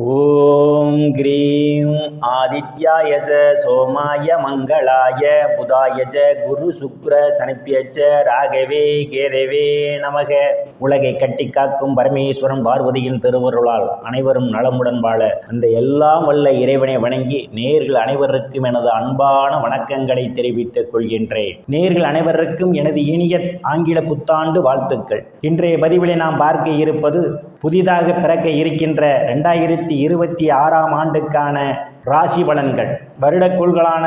ஓம் cream ஆதித்யாய சோமாய மங்களாய புதாய குரு சுக்ர சனிப்பியச்ச ராகவே கேதவே நமக. உலகை கட்டி காக்கும் பரமேஸ்வரன் பார்வதியின் திருவருளால் அனைவரும் நலமுடன் வாழ அந்த எல்லாம் வல்ல இறைவனை வணங்கி நேர்கள் அனைவருக்கும் எனது அன்பான வணக்கங்களை தெரிவித்துக் கொள்கின்றேன். நேர்கள் அனைவருக்கும் எனது இனிய ஆங்கில புத்தாண்டு வாழ்த்துக்கள். இன்றைய பதிவிலே நாம் பார்க்க இருப்பது புதிதாக பிறக்க இருக்கின்ற 2026ஆம் ஆண்டுக்கான ராசி பலன்கள். வருடக்கோள்களான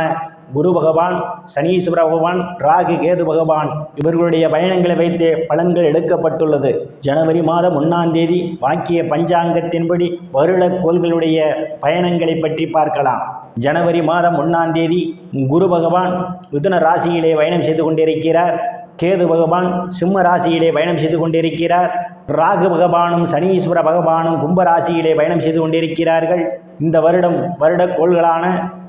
குரு பகவான், சனீஸ்வர பகவான், ராகு கேது பகவான் இவர்களுடைய பயணங்களை வைத்தே பலன்கள் எடுக்கப்பட்டுள்ளது. ஜனவரி மாதம் 1ஆம் தேதி வாக்கிய பஞ்சாங்கத்தின்படி வருடக்கோள்களுடைய பயணங்களை பற்றி பார்க்கலாம். ஜனவரி மாதம் 1ஆம் தேதி குரு பகவான் மிதுன ராசியிலே பயணம் செய்து கொண்டிருக்கிறார். கேது பகவான் சிம்ம ராசியிலே பயணம் செய்து கொண்டிருக்கிறார். ராகு பகவானும் சனீஸ்வர பகவானும் கும்பராசியிலே பயணம் செய்து கொண்டிருக்கிறார்கள். இந்த வருடக்கோள்களான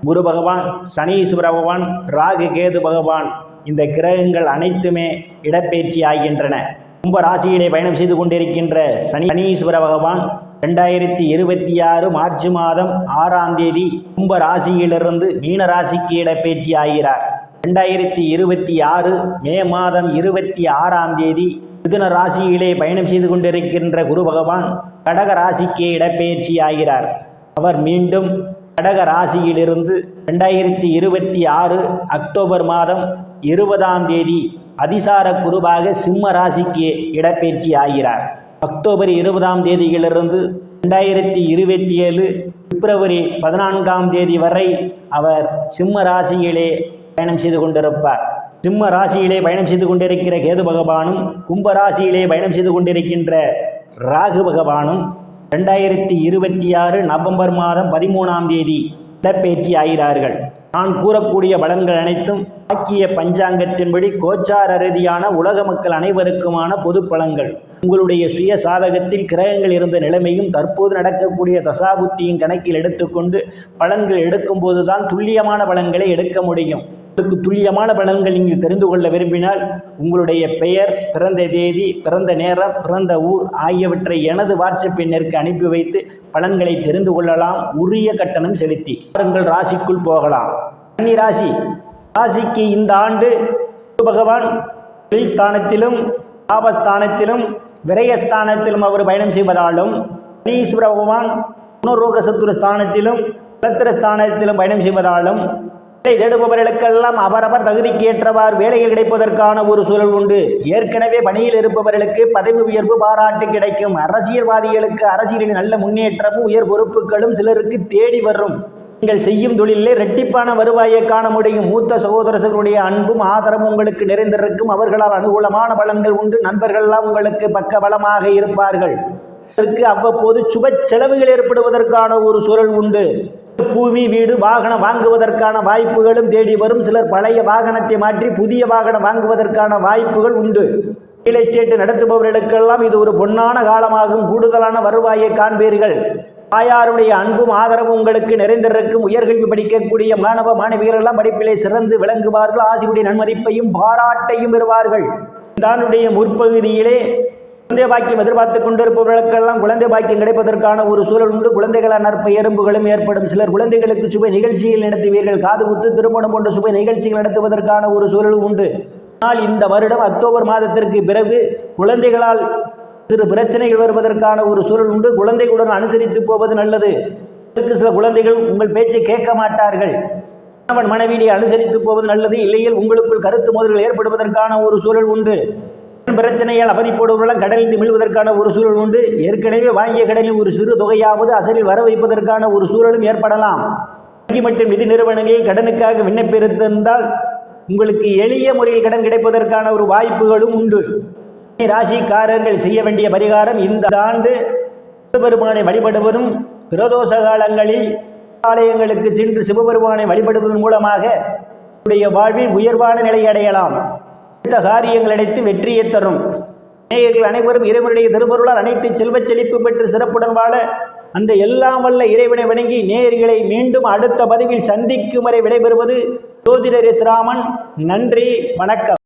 குரு பகவான், சனீஸ்வர பகவான், ராகு கேது பகவான் இந்த கிரகங்கள் அனைத்துமே இடப்பெயர்ச்சி ஆகின்றன. கும்பராசியிலே பயணம் செய்து கொண்டிருக்கின்ற சனீஸ்வர பகவான் 2026 மார்ச் மாதம் 6ஆம் தேதி கும்பராசியிலிருந்து மீன ராசிக்கு இடப்பெயர்ச்சி ஆகிறார். 2026 மே மாதம் 26ஆம் தேதி மிதுன ராசியிலே பயணம் செய்து கொண்டிருக்கின்ற குரு பகவான் கடக ராசிக்கு இடப்பெயர்ச்சி ஆகிறார். அவர் மீண்டும் கடக ராசியிலிருந்து 2026 அக்டோபர் மாதம் 20ஆம் தேதி அதிசார குருவாக சிம்ம ராசிக்கு இடப்பெயர்ச்சி ஆகிறார். அக்டோபர் 20ஆம் தேதியிலிருந்து 2027 பிப்ரவரி 14ஆம் தேதி வரை அவர் சிம்ம ராசியிலே பயணம் செய்து கொண்டிருப்பார். சிம்ம ராசியிலே பயணம் செய்து கொண்டிருக்கிற கேது பகவானும் கும்பராசியிலே பயணம் செய்து கொண்டிருக்கின்ற ராகு பகவானும் 2026 நவம்பர் மாதம் 13ஆம் தேதி இடப்பெயர்ச்சி ஆகிறார்கள். நான் கூறக்கூடிய பலன்கள் அனைத்தும் வாக்கிய பஞ்சாங்கத்தின்படி கோச்சார ரீதியான உலக மக்கள் அனைவருக்குமான பொது பலன்கள். உங்களுடைய சுய சாதகத்தில் கிரகங்கள் இருந்த நிலைமையும் தற்போது நடக்கக்கூடிய தசாபுத்தியும் கணக்கில் எடுத்துக்கொண்டு பலன்கள் எடுக்கும் போதுதான் துல்லியமான பலன்களை எடுக்க முடியும். துல்லியமான பலன்கள் நீங்கள் தெரிந்து கொள்ள விரும்பினால் உங்களுடைய பெயர், பிறந்த தேதி, பிறந்த நேரம், பிறந்த ஊர் ஆகியவற்றை எனது வாட்ஸ்அப் எண்ணிற்கு அனுப்பி வைத்து பலன்களை தெரிந்து கொள்ளலாம். உரிய கட்டணம் செலுத்தி உங்கள் ராசிக்குள் போகலாம். கன்னி ராசிக்கு இந்த ஆண்டு பகவான் ஸ்தானத்திலும் லாபஸ்தானத்திலும் விரயஸ்தானத்திலும் அவர் பயணம் செய்வதாலும் சனீஸ்வர பகவான் புனரோக சத்துரு ஸ்தானத்திலும் ஸ்தானத்திலும் பயணம் செய்வதாலும் தேடுபவர்களுக்கெல்லாம் அவரவர் தகுதிக்கு ஏற்றவாறு வேலைகள் கிடைப்பதற்கான ஒரு சூழல் உண்டு. ஏற்கனவே பணியில் இருப்பவர்களுக்கு பதவி உயர்வு, பாராட்டு கிடைக்கும். அரசியல்வாதிகளுக்கு அரசியலில் நல்ல முன்னேற்றமும் உயர் பொறுப்புகளும் சிலருக்கு தேடி வரும். நீங்கள் செய்யும் தொழிலே இரட்டிப்பான வருவாயை காண முடியும். மூத்த சகோதரர்களுடைய அன்பும் ஆதரவும் உங்களுக்கு நிறைந்திருக்கும். அவர்களால் அனுகூலமான பலன்கள் உண்டு. நண்பர்கள்லாம் உங்களுக்கு பக்க பலமாக இருப்பார்கள். அவ்வப்போது சுப செலவுகள் ஏற்படுவதற்கான ஒரு சூழல் உண்டு. பூமி, வீடு, வாகனம் வாங்குவதற்கான வாய்ப்புகளும் தேடி வரும். சிலர் பழைய வாகனத்தை மாற்றி புதிய வாகனம் வாங்குவதற்கான வாய்ப்புகள் உண்டு. ரியல் எஸ்டேட் நடத்துபவர்களுக்கெல்லாம் இது ஒரு பொன்னான காலமாகும். கூடுதலான வருவாயை காண்பீர்கள். தாயாருடைய அன்பும் ஆதரவும் உங்களுக்கு நிறைந்திருக்கும். உயர்கல்வி படிக்கக்கூடிய மாணவ மாணவிகள் எல்லாம் படிப்பிலே சிறந்து விளங்குவார்கள். ஆசிரியருடைய நன்மதிப்பையும் பாராட்டையும் பெறுவார்கள். தானுடைய முற்பகுதியிலே குழந்தை பாக்கியம் எதிர்பார்த்து கொண்டிருப்பவர்களுக்கெல்லாம் குழந்தை பாக்கியம் கிடைப்பதற்கான ஒரு சூழல் உண்டு. குழந்தைகளால் நற்ப எறும்புகளும் ஏற்படும். சிலர் குழந்தைகளுக்கு சுப நிகழ்ச்சிகள் நடத்துவீர்கள். காது குத்து, திருமணம் போன்ற சுப நிகழ்ச்சிகள் நடத்துவதற்கான ஒரு சூழல் உண்டு. ஆனால் இந்த வருடம் அக்டோபர் மாதத்திற்கு பிறகு குழந்தைகளால் சிறு பிரச்சனைகள் வருவதற்கான ஒரு சூழல் உண்டு. குழந்தைகளுடன் அனுசரித்து போவது நல்லது. சில குழந்தைகள் உங்கள் பேச்சை கேட்க மாட்டார்கள். கணவன் மனைவியை அனுசரித்து போவது நல்லது. இல்லையில் உங்களுக்குள் கருத்து மோதல்கள் ஏற்படுவதற்கான ஒரு சூழல் உண்டு. பிரச்சனையால் அவதிப்படுவதெல்லாம் கடலில் மீள்வதற்கான ஒரு சூழல் உண்டு. ஏற்கனவே வாங்கிய கடனில் ஒரு சிறு தொகையாவது அசலில் வர வைப்பதற்கான ஒரு சூழலும் ஏற்படலாம். வங்கி மற்றும் நிதி நிறுவனங்களில் கடனுக்காக விண்ணப்பித்திருந்தால் உங்களுக்கு எளிய முறையில் கடன் கிடைப்பதற்கான ஒரு வாய்ப்புகளும் உண்டு. ராசிக்காரர்கள் செய்ய வேண்டிய பரிகாரம் இந்த ஆண்டு சிவபெருமானை வழிபடுவதும், பிரதோஷ காலங்களில் ஆலயங்களுக்கு சென்று சிவபெருமானை வழிபடுவதன் மூலமாக வாழ்வில் உயர்வான நிலை அடையலாம். காரியங்கள் அனைத்து வெற்றியை தரும். நேயர்கள் அனைவரும் இறைவனுடைய திருவருளால் அனைத்து செல்வச் செழிப்பு பெற்று சிறப்புடன் வாழ அந்த எல்லாம் வல்ல இறைவனை வணங்கி நேயர்களை மீண்டும் அடுத்த பதிவில் சந்திக்கும் வரை விடைபெறுவது ஜோதிடர் எஸ். ராமன். நன்றி, வணக்கம்.